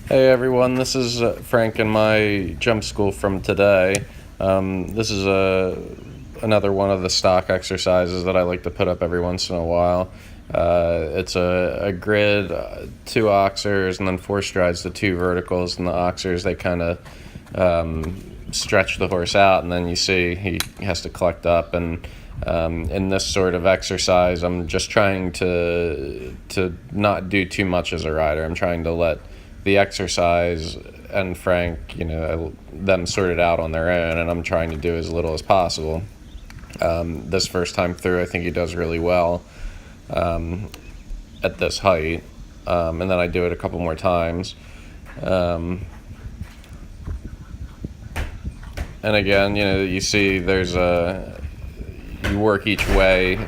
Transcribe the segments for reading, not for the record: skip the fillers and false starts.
Hey everyone, this is Frank and my jump school from today. This is another one of the stock exercises that I like to put up every once in a while. It's a grid, two oxers, and then four strides to two verticals. And the oxers, they kind of stretch the horse out, and then you see he has to collect up. And in this sort of exercise, I'm just trying to not do too much as a rider. I'm trying to let the exercise and Frank, them sort it out on their own, and I'm trying to do as little as possible. This first time through, I think he does really well at this height, and then I do it a couple more times. And again, you see you work each way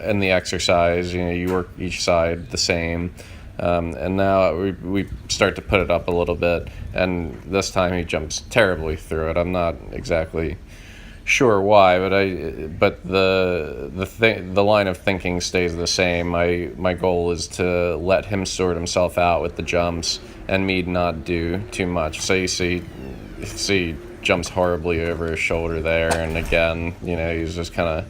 in the exercise, you work each side the same. And now we start to put it up a little bit, and this time he jumps terribly through it. I'm not exactly sure why, but the line of thinking stays the same. My goal is to let him sort himself out with the jumps, and me not do too much. So you see jumps horribly over his shoulder there, and again, he's just kind of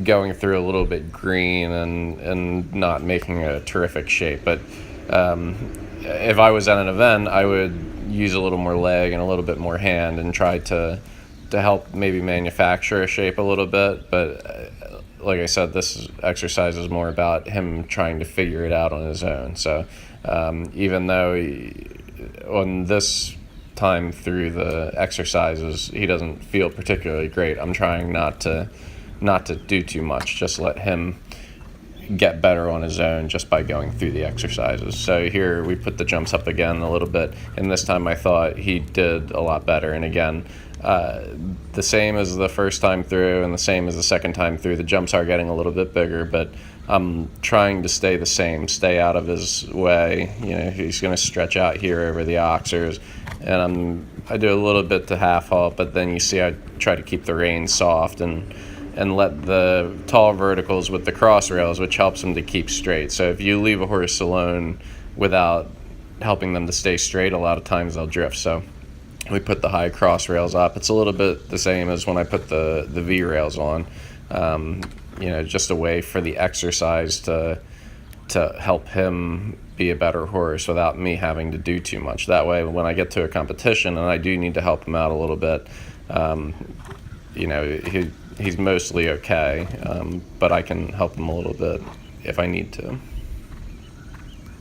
going through a little bit green and not making a terrific shape. But if I was at an event, I would use a little more leg and a little bit more hand and try to help maybe manufacture a shape a little bit. But like I said, this exercise is more about him trying to figure it out on his own. So even though on this time through the exercises he doesn't feel particularly great, I'm trying not to do too much, just let him get better on his own just by going through the exercises. So here we put the jumps up again a little bit, and this time I thought he did a lot better. And again, the same as the first time through and the same as the second time through, the jumps are getting a little bit bigger, but I'm trying to stay the same, stay out of his way. He's going to stretch out here over the oxers, and I do a little bit to half halt, but then you see I try to keep the reins soft and let the tall verticals with the cross rails, which helps them to keep straight. So if you leave a horse alone without helping them to stay straight, a lot of times they'll drift. So we put the high cross rails up. It's a little bit the same as when I put the V rails on, just a way for the exercise to help him be a better horse without me having to do too much. That way, when I get to a competition and I do need to help him out a little bit, he's mostly okay, but I can help him a little bit if I need to.